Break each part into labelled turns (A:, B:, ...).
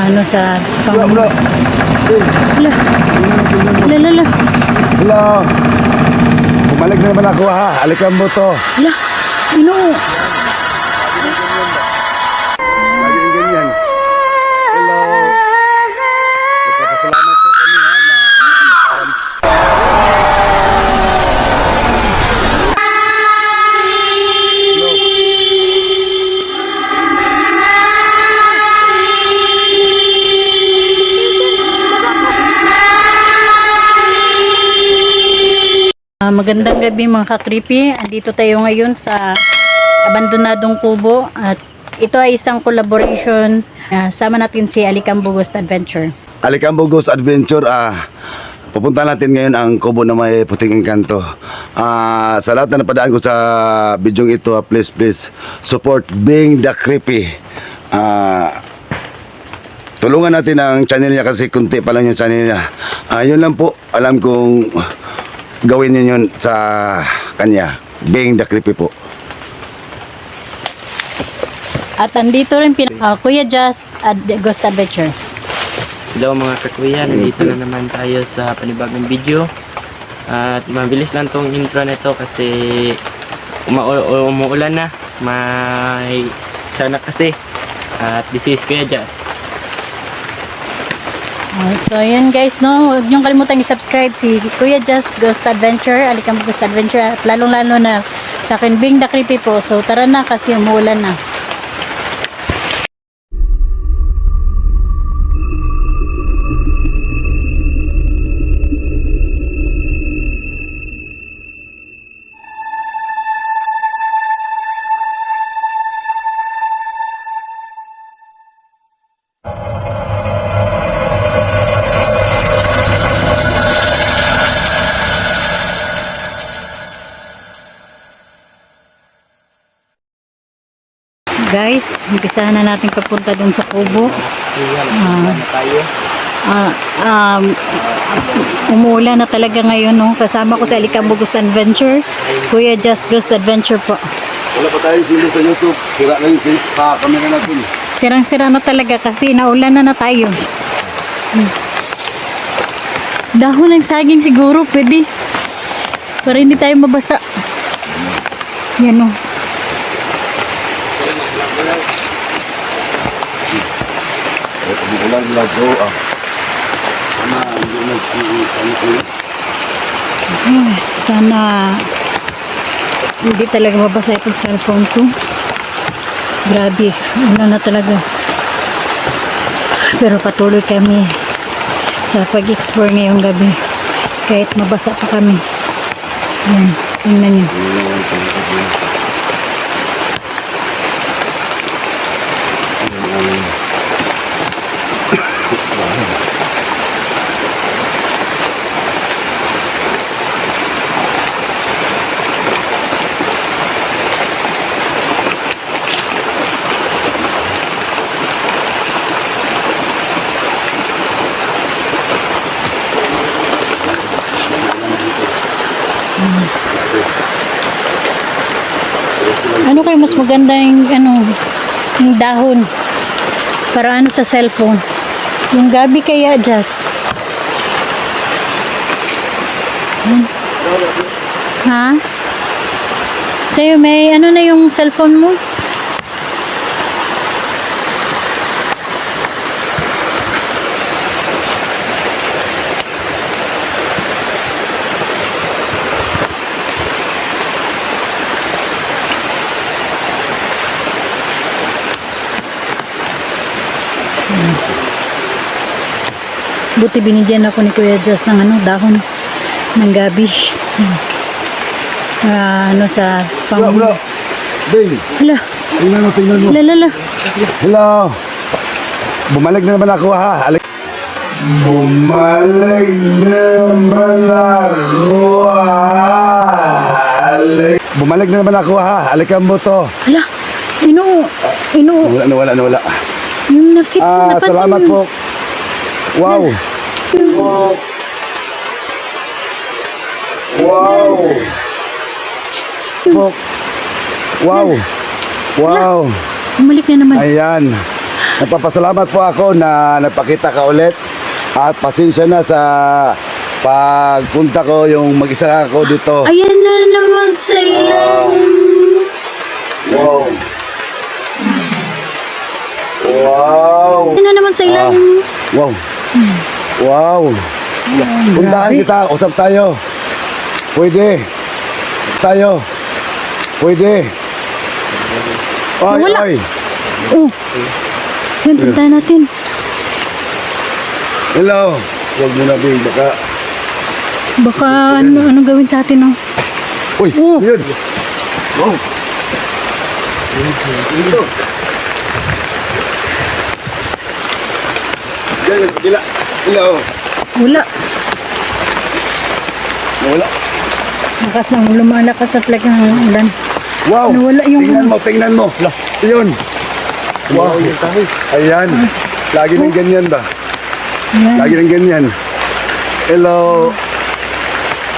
A: ano sa spam.
B: Bro.
A: Hala. Hala.
B: Hello. Bumalik na naman ako ha. Alikan mo to.
A: Hala. Ginoo.
B: Lagi ganyan. Hello. Nagpapasalamat po kami ha na
A: Magandang gabi mga ka-creepy. Andito tayo ngayon sa abandonadong kubo at ito ay isang collaboration. Sama natin si Alicambo Ghost Adventure.
B: Alicambo Ghost Adventure, pupunta natin ngayon ang kubo na may puting engkanto. Sa lahat na napadaan ko sa bidyong ito, please support Being the Creepy. Tulungan natin ang channel niya kasi kunti pa lang yung channel niya. Yun lang po, alam kong gawin niyo yun sa kanya. Being the Creepy po.
A: At andito rin Kuya Just Ghost Adventure.
C: Hello mga kakuya, nandito na naman tayo sa panibagong video. At mabilis lang tong intro nito kasi umuulan na. May sana kasi. At this is Kuya Just.
A: So yun guys, no, huwag niyong kalimutang i-subscribe si Kuya Just Ghost Adventure, Alicambo Ghost Adventure, at lalong-lalo na sa akin Being the Creepy po. So tara na kasi umuulan na. Guys, umpisahan na natin papunta dun sa kubo. Umuulan na talaga ngayon, no? Kasama ko sa Alicambo Ghost Adventure, Kuya Just Ghost Adventure po.
B: Wala pa tayong silid sa YouTube. Sira na yung camera natin.
A: Sirang-sira na talaga kasi naulan na tayo. Dahon ng saging siguro pwede para hindi tayo mabasa. Yan, no?
B: Ulan lang bro.
A: Sana hindi talaga mabasa itong cellphone ko. Grabe, ano na talaga. Pero patuloy kami sa pag-explore ngayong gabi. Kahit mabasa pa kami. Yan, tingnan nyo. Ano kayo mas maganda yung yung dahon para sa cellphone, yung gabi kaya Just ha? Sa'yo may na yung cellphone mo? Buti binigyan ako ni Kuya Just ng dahon ng gabi. Sa spam.
B: Bro. Bing.
A: Hala.
B: Tingnan mo.
A: Hala.
B: Hello. Bumalik na naman ako ha. Bumalik na naman ako ha. Alicambo to.
A: Hala. Ino.
B: Nawala.
A: Yung napansin
B: salamat po. Wow.
A: Bumalik na naman.
B: Ayan. Nagpapasalamat po ako na nagpakita ka ulit at pasensya na sa pagpunta ko yung mag-isa ako dito.
A: Ayan na naman sa ilalim.
B: Wow. Wow.
A: Ayan na naman sa ilalim.
B: Wow. Wow. Puntahan
A: grabe.
B: kita, usap tayo. Pwede. Tayo. Pwede. Oy,
A: Wala.
B: oy.
A: Oh. Yan, puntahan natin.
B: Hello. Huwag mo na, Bing. Baka...
A: Baka ano gawin sa atin, oh.
B: Uy,
A: Oh.
B: yun. Wow. Dito. Yan, kabila. Hello.
A: Wala.
B: Wala.
A: Lakas ng lumalakas at talagang ulan.
B: Wow.
A: Nawala yung
B: Tingnan mo. Yun. Wow. Ayan. Lagi ng ganyan ba?
A: Ayan.
B: Lagi ng ganyan. Hello.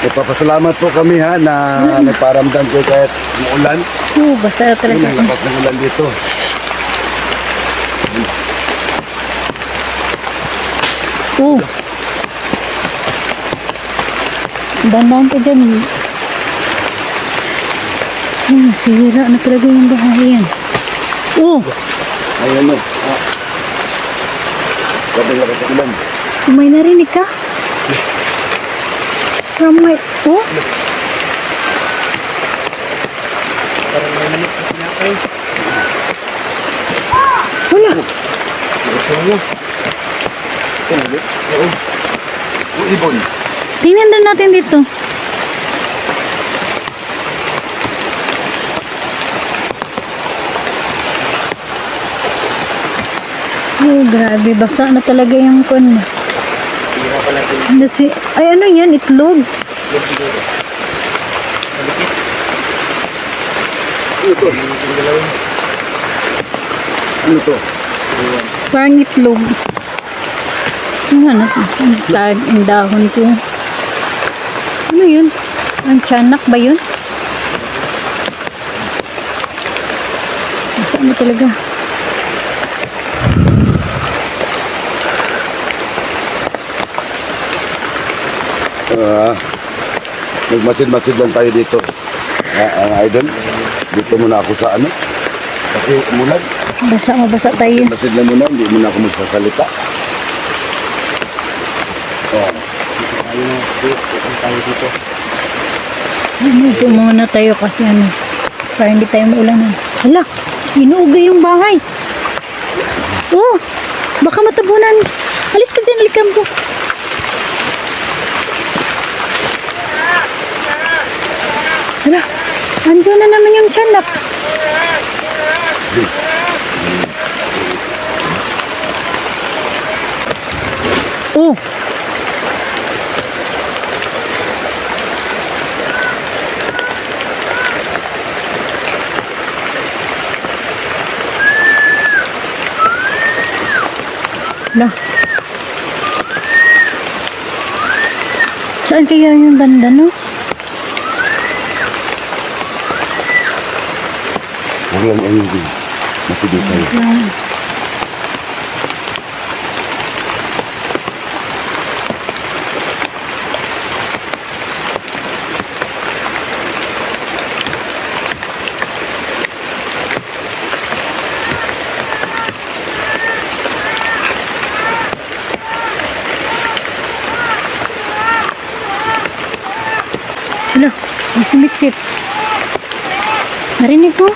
B: Nagpapasalamat po kami ha na nagparamdam ko kahit umuulan.
A: Oh, basa
B: Ang
A: talaga.
B: lakas ng ulan dito.
A: Oh. Dandan ka dyan. Sira na talaga yung bahay yan. Oh,
B: Ayan o. Sabi lakas ng ulan.
A: may narinig ka? Ramay. Oh,
C: Parang may manok na sinakay.
A: wala.
B: Oo. Ibon.
A: Tingnan din natin dito. Oh, grabe. Basa na talaga yung kon.
C: Tira pa natin.
A: Ay, ano yan? Itlog?
C: Yung siguro. Malikit.
B: Ano to?
C: Yung dalawin.
B: Ano to?
A: Parang itlog. Ano? Sa yung dahon ko. Ano yun? Ang tiyanak ba yun? Saan mo talaga?
B: Nagmasid-masid lang tayo dito. Ang idol. Dito muna ako sa ano. Kasi umulan.
A: Basa tayo.
B: Masid lang muna. Hindi muna ako magsasalita. Oh.
C: Tayo na. Dito tayo dito.
A: Dito muna tayo kasi ano. Para hindi tayo maulanan. Hala! Inuugay yung bahay. Oh! Baka matabunan. Alis ka dyan, alikam ko. Hala! Andiyan na naman yung tiyanak. Oh! Lah. Saan kaya yung banda, no?
B: Huwag lang ang hindi. Masid na tayo.
A: Lang. Hala, may sumiksip. Narinig ko.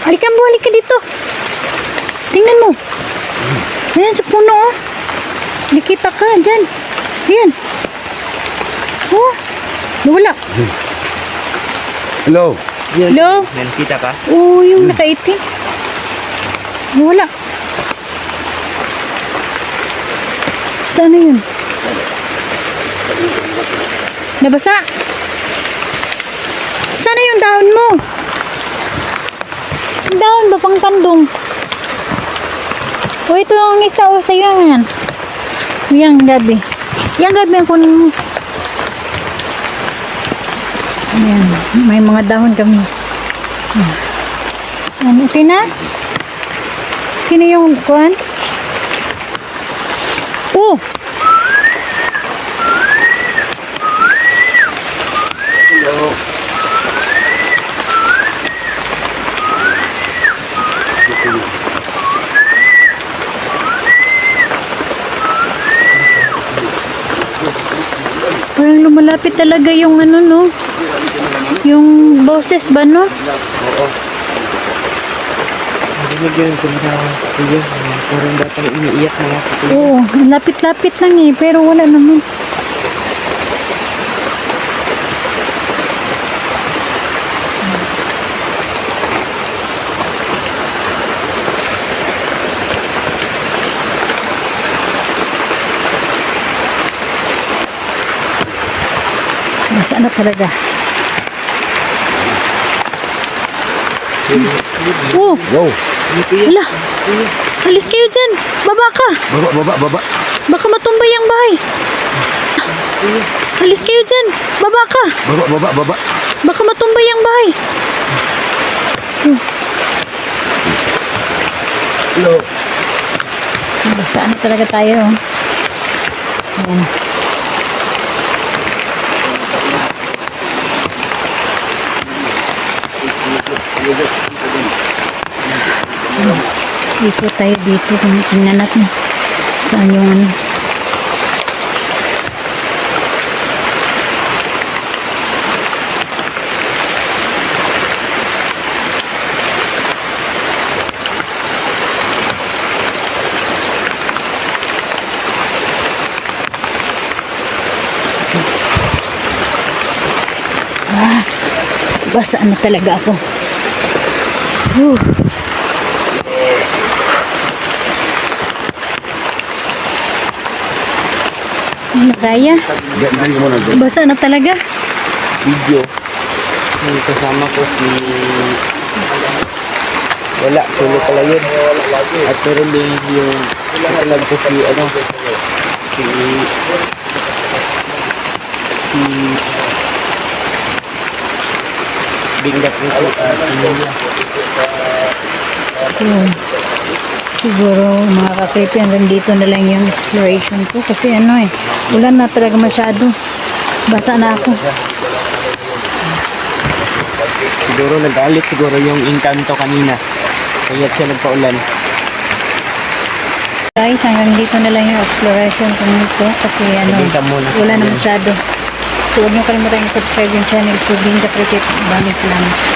A: Halika mo, halika dito. Tingnan mo. Ayan sa puno, oh. Nakita ka, dyan. Ayan. Oh, nawala.
B: Hello.
A: Hello?
C: May nakita ka?
A: Oh, yung nakaitim. Nawala. Saan na yun? Nabasa. Sana yung dahon mo. Yung dahon ba pang kandong? O ito ang isa o sa'yo yan. Yang gabi. Yang gabi ang kunin mo. Ayan. May mga dahon kami. Ano, okay na? Okay na yung kuhan? Oh! Parang lumalapit talaga yung ano, no? Yung boses ba, no?
C: Narinig yun sa kuya. Parang dapat iniiyak mga katuya.
A: Oo, lapit-lapit lang eh, pero wala naman. Nasaan na talaga? Oh,
B: Wow.
A: wala. Alis kayo dyan. Baba ka.
B: Baba.
A: Baka matumbay ang bahay. Alis kayo dyan. Baba ka.
B: Baba.
A: Baka matumbay ang bahay.
B: Hello.
A: Saan na talaga tayo? Ayan. Ikot tayo dito kung tingnan natin saan yung ano. Basa na talaga ako. Ano kaya?
B: Ganyan mo na doon.
A: Basa na talaga.
C: Video. May kasama ko si... Wala, solo pala yun. At meron din yung... Kasalag ko si ano... Si... Bingdak nito.
A: So, siguro mga ka-creepy hanggang dito na lang yung exploration ko kasi ano eh, ulan na talaga masyado. Basa na ako.
C: Siguro nag-alit siguro yung Encanto kanina. Kaya siya nagpaulan.
A: Guys, hanggang dito na lang yung exploration ko nito kasi ano,
C: Naging muna.
A: wala na masyado. So, huwag niyo kalimutan i-subscribe yung channel ko, Being the Cricket. Maraming salamat.